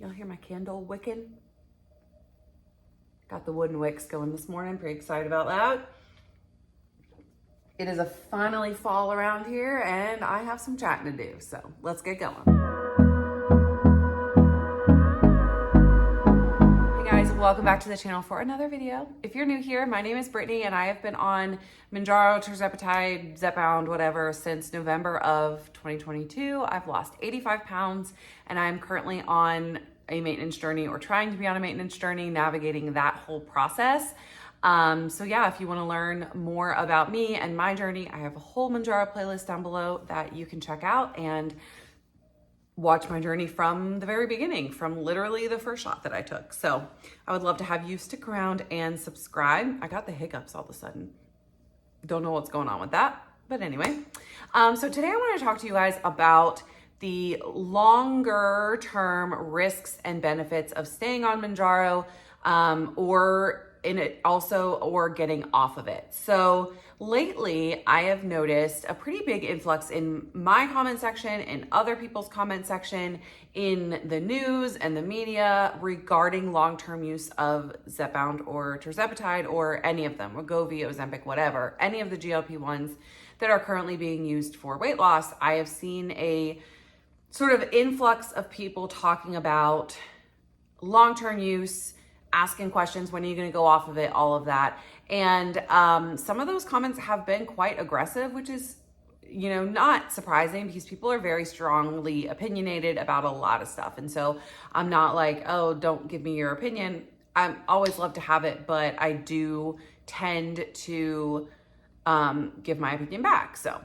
Y'all hear my candle wicking? Got the wooden wicks going this morning. Pretty excited about that. It is a finally fall around here and I have some chatting to do. So let's get going. Hey guys, welcome back to the channel for another video. If you're new here, my name is Brittany and I have been on Mounjaro, Tirzepatide, Zepbound, whatever, since November of 2022. I've lost 85 pounds and I'm currently on a maintenance journey or trying to be on a maintenance journey, navigating that whole process. So yeah, if you want to learn more about me and my journey, I have a whole Mounjaro playlist down below that you can check out and watch my journey from the very beginning, from literally the first shot that I took. So I would love to have you stick around and subscribe. I got the hiccups all of a sudden. Don't know what's going on with that, but anyway. So today I want to talk to you guys about the longer term risks and benefits of staying on Mounjaro, or getting off of it. So lately I have noticed a pretty big influx in my comment section, in other people's comment section, in the news and the media regarding long-term use of Zepbound or Tirzepatide or any of them, Wegovy, Ozempic, whatever, any of the GLP-1s that are currently being used for weight loss. I have seen a sort of influx of people talking about long-term use, asking questions, when are you going to go off of it, all of that. And some of those comments have been quite aggressive, which is, not surprising because people are very strongly opinionated about a lot of stuff. And so I'm not like, oh, don't give me your opinion. I always love to have it, but I do tend to give my opinion back. So,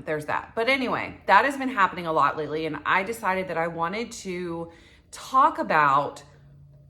there's that. But anyway, that has been happening a lot lately. And I decided that I wanted to talk about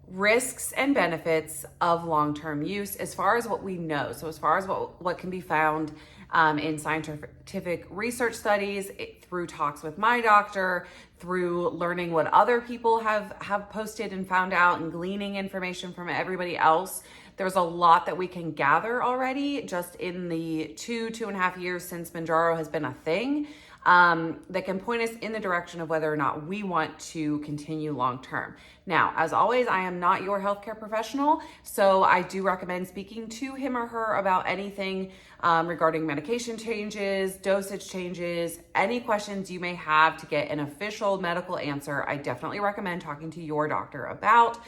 risks and benefits of long-term use as far as what we know. So as far as what can be found in scientific research studies, through talks with my doctor, through learning what other people have posted and found out, and gleaning information from everybody else. There's a lot that we can gather already just in the 2.5 years since Mounjaro has been a thing, that can point us in the direction of whether or not we want to continue long-term. Now, as always, I am not your healthcare professional, so I do recommend speaking to him or her about anything regarding medication changes, dosage changes, any questions you may have to get an official medical answer. I definitely recommend talking to your doctor about.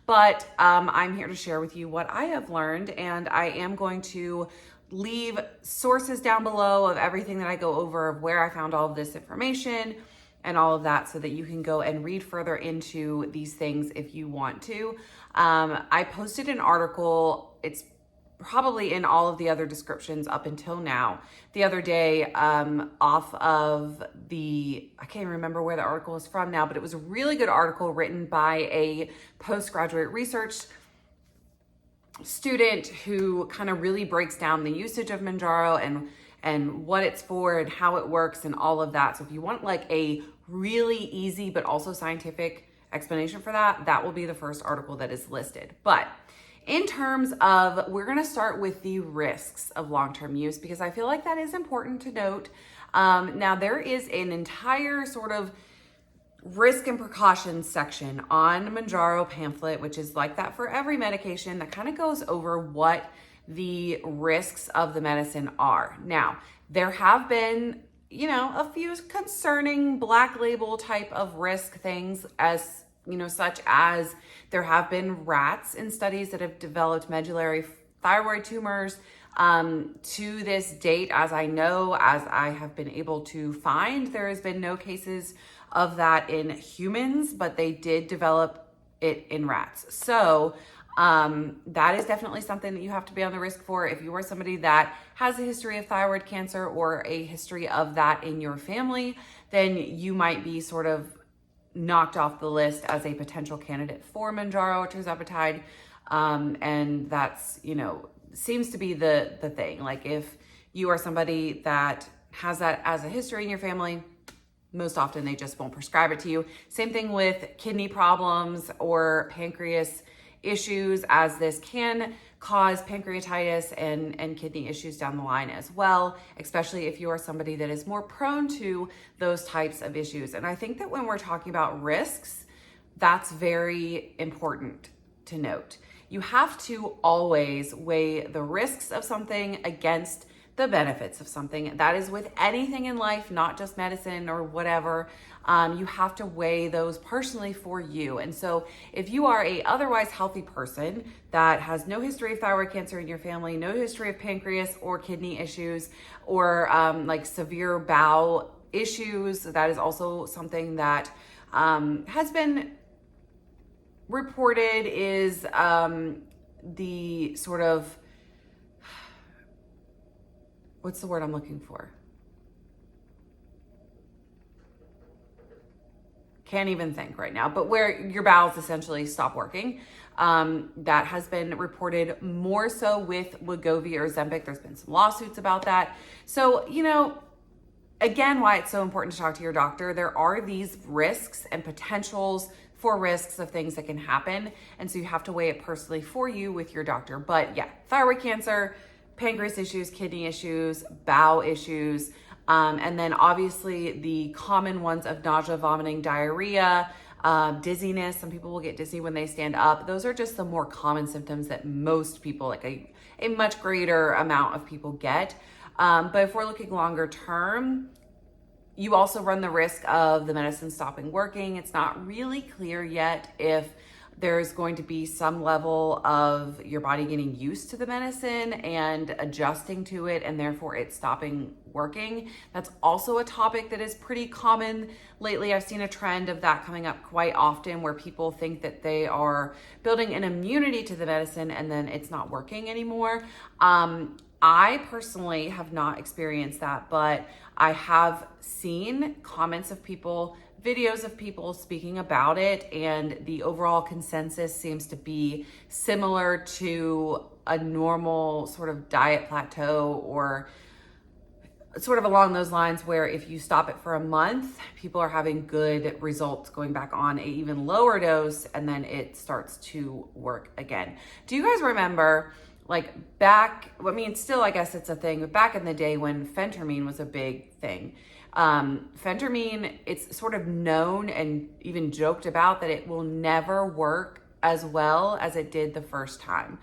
But I'm here to share with you what I have learned, and I am going to leave sources down below of everything that I go over, of where I found all of this information and all of that, so that you can go and read further into these things if you want to. I posted an article, it's probably in all of the other descriptions up until now, the other day, off of I can't even remember where the article is from now, but it was a really good article written by a postgraduate research student who kind of really breaks down the usage of Mounjaro and what it's for and how it works and all of that. So if you want like a really easy but also scientific explanation for that, that will be the first article that is listed. But in terms of, we're going to start with the risks of long-term use, because I feel like that is important to note. Now, there is an entire sort of risk and precautions section on Mounjaro pamphlet, which is like that for every medication, that kind of goes over what the risks of the medicine are. Now, there have been, a few concerning black label type of risk things, as such as there have been rats in studies that have developed medullary thyroid tumors. To this date, as I have been able to find, there has been no cases of that in humans, but they did develop it in rats. So that is definitely something that you have to be on the risk for. If you are somebody that has a history of thyroid cancer or a history of that in your family, then you might be sort of knocked off the list as a potential candidate for Mounjaro or Tirzepatide. And that's, seems to be the thing. Like if you are somebody that has that as a history in your family, most often they just won't prescribe it to you. Same thing with kidney problems or pancreas issues, as this can cause pancreatitis and kidney issues down the line as well, especially if you are somebody that is more prone to those types of issues. And I think that when we're talking about risks, That's very important to note. You have to always weigh the risks of something against the benefits of something. That is with anything in life, not just medicine or whatever. You have to weigh those personally for you. And so if you are a otherwise healthy person that has no history of thyroid cancer in your family, no history of pancreas or kidney issues, or like severe bowel issues, that is also something that has been reported is the sort of, what's the word I'm looking for? Can't even think right now, but where your bowels essentially stop working. That has been reported more so with Wegovy or Ozempic. There's been some lawsuits about that. So, again, why it's so important to talk to your doctor. There are these risks and potentials for risks of things that can happen. And so you have to weigh it personally for you with your doctor. But yeah, thyroid cancer, pancreas issues, kidney issues, bowel issues, and then obviously the common ones of nausea, vomiting, diarrhea, dizziness. Some people will get dizzy when they stand up. Those are just the more common symptoms that most people, like a much greater amount of people get. But if we're looking longer term, you also run the risk of the medicine stopping working. It's not really clear yet if there's going to be some level of your body getting used to the medicine and adjusting to it, and therefore it stopping working. That's also a topic that is pretty common lately. I've seen a trend of that coming up quite often where people think that they are building an immunity to the medicine and then it's not working anymore. I personally have not experienced that, but I have seen comments of people, videos of people speaking about it, and the overall consensus seems to be similar to a normal sort of diet plateau, or sort of along those lines, where if you stop it for a month, people are having good results going back on an even lower dose, and then it starts to work again. Do you guys remember, like back, still I guess it's a thing, but back in the day when phentermine was a big thing, phentermine, it's sort of known and even joked about that it will never work as well as it did the first time,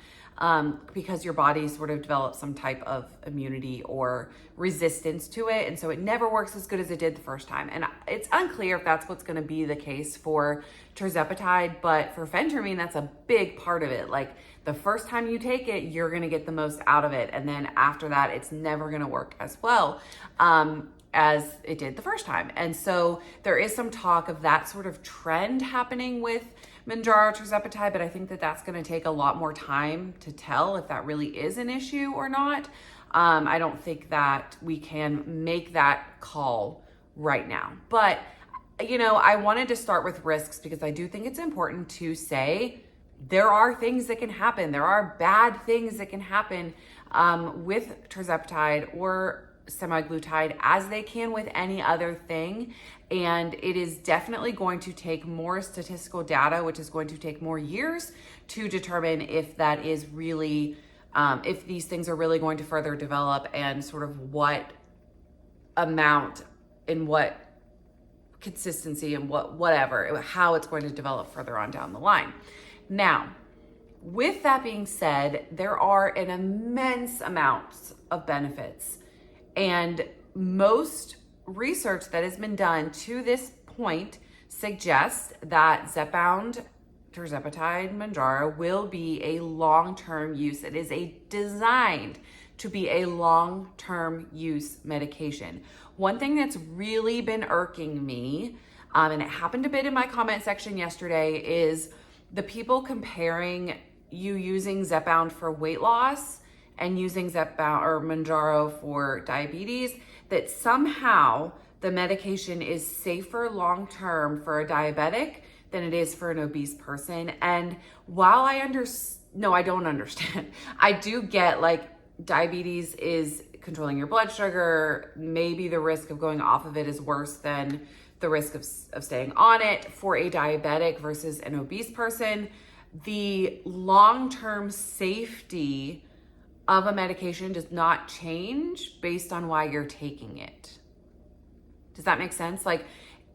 because your body sort of develops some type of immunity or resistance to it. And so it never works as good as it did the first time. And it's unclear if that's what's going to be the case for Tirzepatide, but for phentermine, that's a big part of it. Like the first time you take it, you're going to get the most out of it. And then after that, it's never going to work as well as it did the first time. And so there is some talk of that sort of trend happening with Mounjaro, Tirzepatide, but I think that that's going to take a lot more time to tell if that really is an issue or not. I don't think that we can make that call right now. But, I wanted to start with risks because I do think it's important to say there are things that can happen. There are bad things that can happen with Tirzepatide or semaglutide, as they can with any other thing. And it is definitely going to take more statistical data, which is going to take more years to determine if that is really, if these things are really going to further develop, and sort of what amount and what consistency and whatever, how it's going to develop further on down the line. Now, with that being said, there are an immense amount of benefits. And most research that has been done to this point suggests that Zepbound, Tirzepatide, Mounjaro will be a long-term use. It is designed to be a long-term use medication. One thing that's really been irking me, and it happened a bit in my comment section yesterday, is the people comparing you using Zepbound for weight loss and using Zepbound or Mounjaro for diabetes, that somehow the medication is safer long-term for a diabetic than it is for an obese person. And while I don't understand. I do get, like, diabetes is controlling your blood sugar. Maybe the risk of going off of it is worse than the risk of staying on it for a diabetic versus an obese person. The long-term safety of a medication does not change based on why you're taking it. Does that make sense? Like,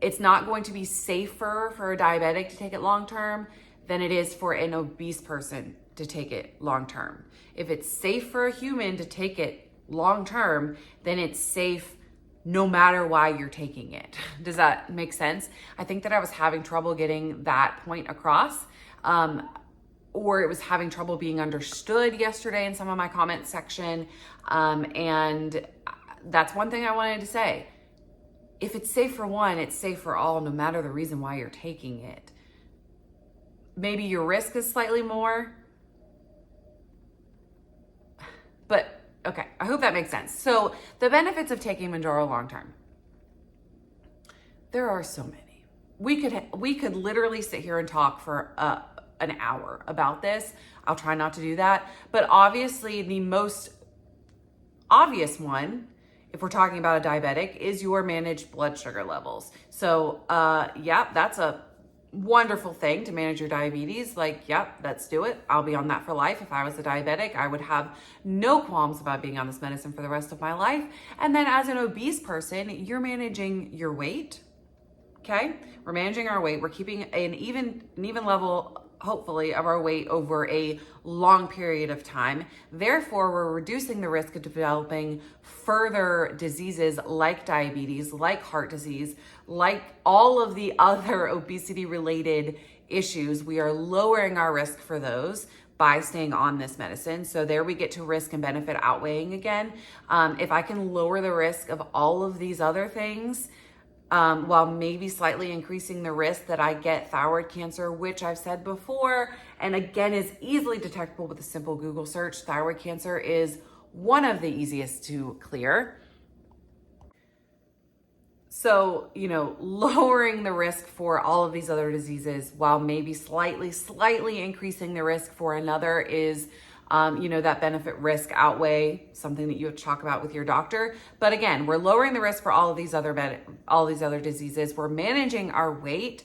it's not going to be safer for a diabetic to take it long-term than it is for an obese person to take it long-term. If it's safe for a human to take it long-term, then it's safe no matter why you're taking it. Does that make sense? I think that I was having trouble getting that point across, or it was having trouble being understood yesterday in some of my comment section. And that's one thing I wanted to say. If it's safe for one, it's safe for all, no matter the reason why you're taking it. Maybe your risk is slightly more, but okay, I hope that makes sense. So the benefits of taking Mounjaro long-term, there are so many. We could literally sit here and talk for an hour about this. I'll try not to do that, but obviously the most obvious one, if we're talking about a diabetic, is your managed blood sugar levels. So yeah, that's a wonderful thing to manage your diabetes. Like, yep, let's do it. I'll be on that for life. If I was a diabetic, I would have no qualms about being on this medicine for the rest of my life. And then as an obese person, you're managing your weight. Okay, we're managing our weight. We're keeping an even level, hopefully, of our weight over a long period of time. Therefore, we're reducing the risk of developing further diseases like diabetes, like heart disease, like all of the other obesity-related issues. We are lowering our risk for those by staying on this medicine. So there we get to risk and benefit outweighing again. If I can lower the risk of all of these other things, while maybe slightly increasing the risk that I get thyroid cancer, which I've said before, and again is easily detectable with a simple Google search. Thyroid cancer is one of the easiest to clear. So, lowering the risk for all of these other diseases while maybe slightly increasing the risk for another is that benefit risk outlay, something that you have to talk about with your doctor. But again, we're lowering the risk for all of these other diseases. We're managing our weight.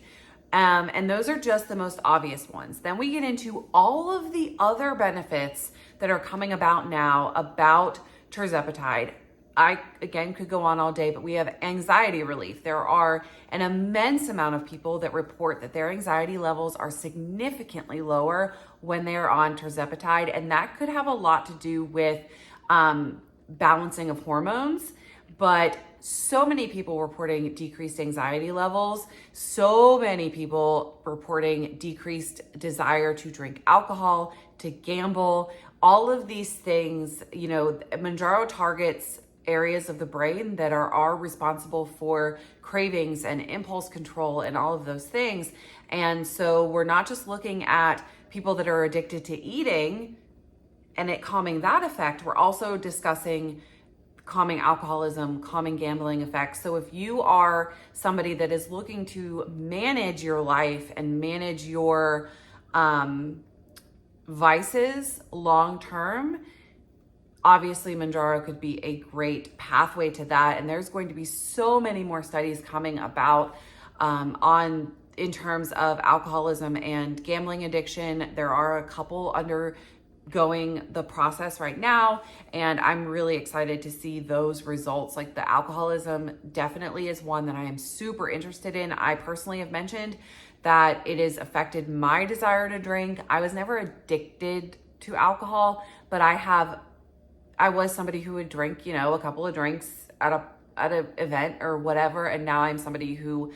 And those are just the most obvious ones. Then we get into all of the other benefits that are coming about now about Tirzepatide. I, again, could go on all day, but we have anxiety relief. There are an immense amount of people that report that their anxiety levels are significantly lower when they are on Tirzepatide, and that could have a lot to do with balancing of hormones. But so many people reporting decreased anxiety levels, so many people reporting decreased desire to drink alcohol, to gamble, all of these things. Mounjaro targets areas of the brain that are responsible for cravings and impulse control and all of those things. And so we're not just looking at people that are addicted to eating and it calming that effect, we're also discussing calming alcoholism, calming gambling effects. So if you are somebody that is looking to manage your life and manage your vices long-term, obviously, Mounjaro could be a great pathway to that. And there's going to be so many more studies coming about in terms of alcoholism and gambling addiction. There are a couple undergoing the process right now, and I'm really excited to see those results. Like the alcoholism definitely is one that I am super interested in. I personally have mentioned that it has affected my desire to drink. I was never addicted to alcohol, but I was somebody who would drink, a couple of drinks at an event or whatever. And now I'm somebody who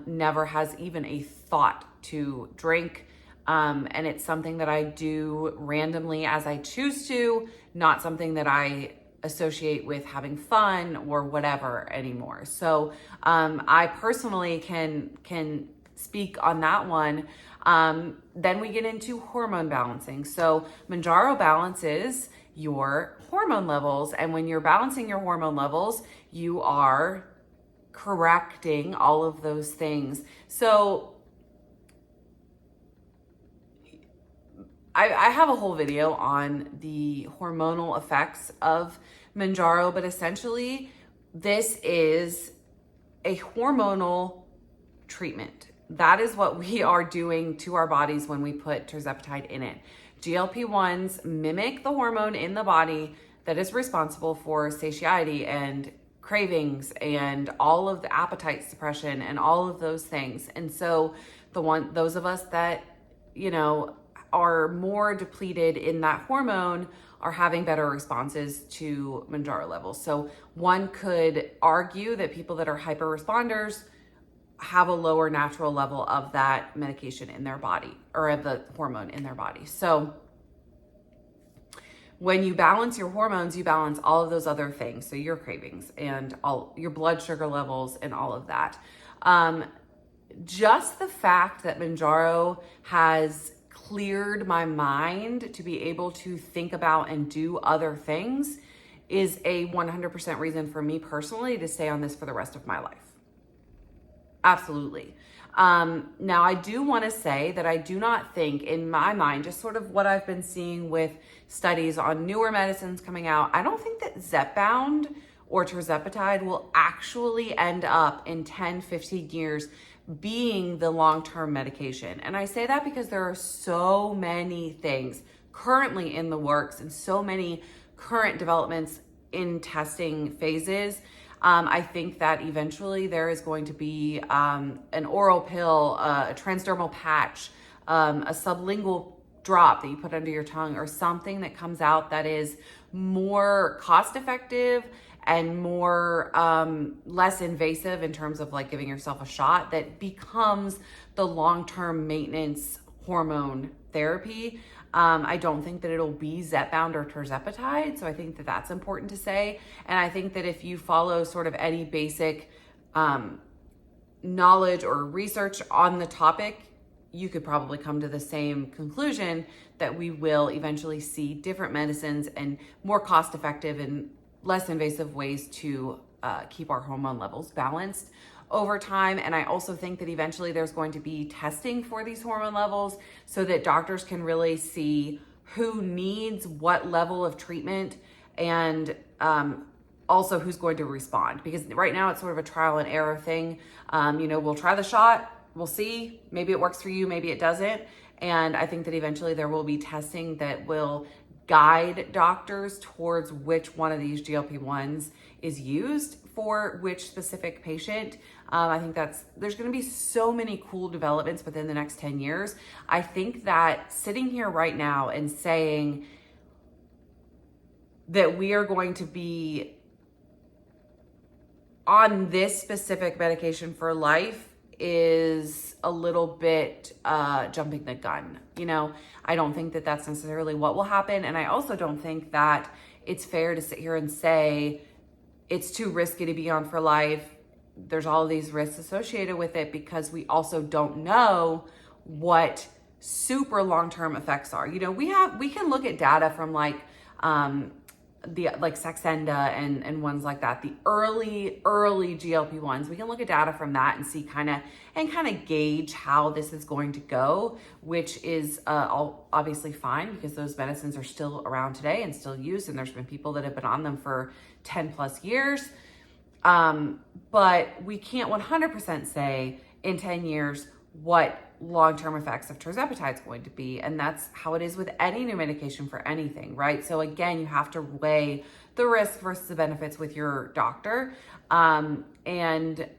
never has even a thought to drink. And it's something that I do randomly as I choose to, not something that I associate with having fun or whatever anymore. So I personally can speak on that one. Then we get into hormone balancing. So Mounjaro balances your hormone levels. And when you're balancing your hormone levels, you are correcting all of those things. So I have a whole video on the hormonal effects of Mounjaro, but essentially this is a hormonal treatment. That is what we are doing to our bodies when we put Tirzepatide in it. GLP-1s mimic the hormone in the body that is responsible for satiety and cravings and all of the appetite suppression and all of those things. And so those of us that, you know, are more depleted in that hormone are having better responses to Mounjaro levels. So one could argue that people that are hyper responders have a lower natural level of that medication in their body, or of the hormone in their body. So when you balance your hormones, you balance all of those other things. So your cravings and all your blood sugar levels and all of that. Just the fact that Mounjaro has cleared my mind to be able to think about and do other things is a 100% reason for me personally to stay on this for the rest of my life. Absolutely. Now, I do want to say that I do not think, in my mind, just sort of what I've been seeing with studies on newer medicines coming out, I don't think that Zepbound or Tirzepatide will actually end up in 10, 15 years being the long-term medication. And I say that because there are so many things currently in the works and so many current developments in testing phases. I think that eventually there is going to be an oral pill, a transdermal patch, a sublingual drop that you put under your tongue, or something that comes out that is more cost effective and more less invasive in terms of like giving yourself a shot, that becomes the long-term maintenance hormone therapy. I don't think that it'll be Zepbound or Tirzepatide, so I think that that's important to say. And I think that if you follow sort of any basic knowledge or research on the topic, you could probably come to the same conclusion that we will eventually see different medicines and more cost-effective and less invasive ways to keep our hormone levels balanced over time. And I also think that eventually there's going to be testing for these hormone levels so that doctors can really see who needs what level of treatment, and also who's going to respond. Because right now it's sort of a trial and error thing. We'll try the shot, we'll see, maybe it works for you, maybe it doesn't. And I think that eventually there will be testing that will guide doctors towards which one of these GLP-1s is used for which specific patient. I think there's going to be so many cool developments within the next 10 years. I think that sitting here right now and saying that we are going to be on this specific medication for life is a little bit jumping the gun. I don't think that that's necessarily what will happen. And I also don't think that it's fair to sit here and say it's too risky to be on for life. There's all of these risks associated with it, because we also don't know what super long-term effects are. We can look at data from Saxenda and ones like that, the early GLP-1s. We can look at data from that and see kind of gauge how this is going to go, which is all obviously fine, because those medicines are still around today and still used, and there's been people that have been on them for 10 plus years. But we can't 100% say in 10 years what long-term effects of tirzepatide is going to be. And that's how it is with any new medication for anything, right? So again, you have to weigh the risk versus the benefits with your doctor. And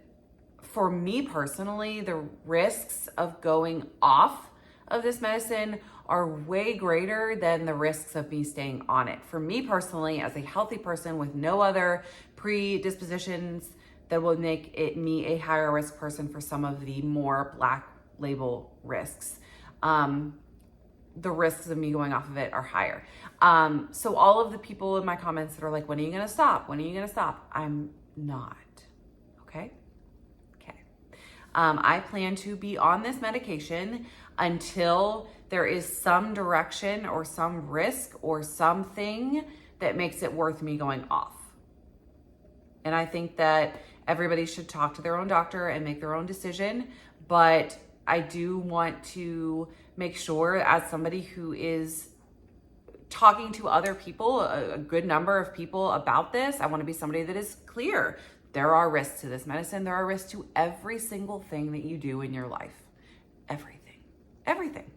for me personally, the risks of going off of this medicine are way greater than the risks of me staying on it. For me personally, as a healthy person with no other predispositions that will make me a higher risk person for some of the more black label risks, the risks of me going off of it are higher. So all of the people in my comments that are like, when are you gonna stop? When are you gonna stop? I'm not, okay? I plan to be on this medication until there is some direction or some risk or something that makes it worth me going off. And I think that everybody should talk to their own doctor and make their own decision. But I do want to make sure, as somebody who is talking to other people, a good number of people about this, I want to be somebody that is clear. There are risks to this medicine. There are risks to every single thing that you do in your life. Everything.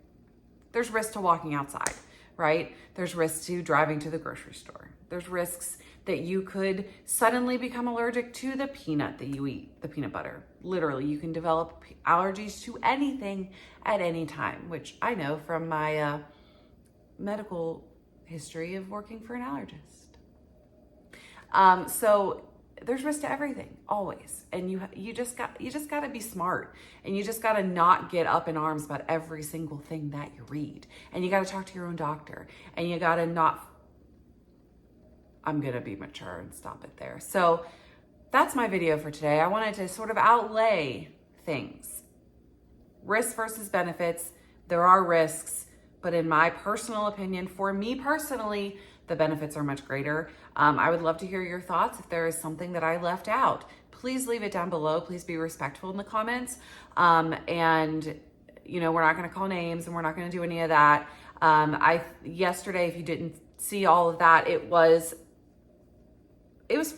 There's risks to walking outside, right? There's risks to driving to the grocery store. There's risks that you could suddenly become allergic to the peanut that you eat, the peanut butter. Literally, you can develop allergies to anything at any time, which I know from my medical history of working for an allergist. So there's risk to everything, always. And you just got to be smart, and you just got to not get up in arms about every single thing that you read. And you got to talk to your own doctor, and you got to not, I'm going to be mature and stop it there. So that's my video for today. I wanted to sort of outlay things. Risks versus benefits. There are risks, but in my personal opinion, for me personally, the benefits are much greater. I would love to hear your thoughts. If there is something that I left out, please leave it down below. Please be respectful in the comments. And you know, we're not going to call names, and we're not going to do any of that. Yesterday, if you didn't see all of that, it was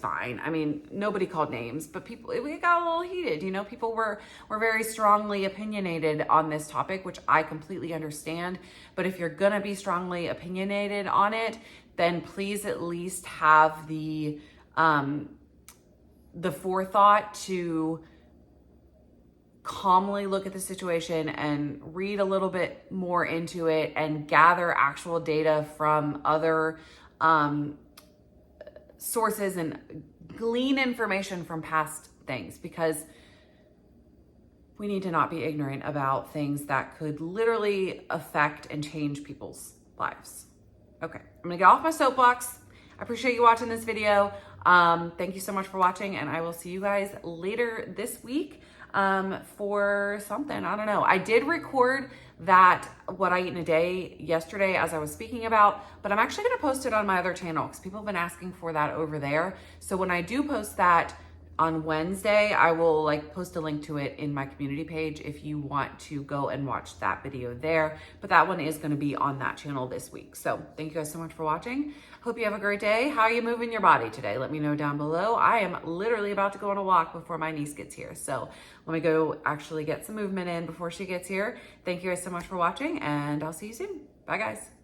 fine. I mean, nobody called names, but we got a little heated. You know, people were very strongly opinionated on this topic, which I completely understand. But if you're gonna be strongly opinionated on it, then please at least have the forethought to calmly look at the situation and read a little bit more into it and gather actual data from other sources and glean information from past things, because we need to not be ignorant about things that could literally affect and change people's lives. Okay, I'm gonna get off my soapbox. I appreciate you watching this video. Thank you so much for watching, and I will see you guys later this week for something. I don't know. I did record that what I eat in a day yesterday as I was speaking about, but I'm actually going to post it on my other channel because people have been asking for that over there. So when I do post that on Wednesday, I will post a link to it in my community page if you want to go and watch that video there. But that one is going to be on that channel this week. So thank you guys so much for watching. Hope you have a great day. How are you moving your body today? Let me know down below. I am literally about to go on a walk before my niece gets here. So let me go actually get some movement in before she gets here. Thank you guys so much for watching, and I'll see you soon. Bye guys.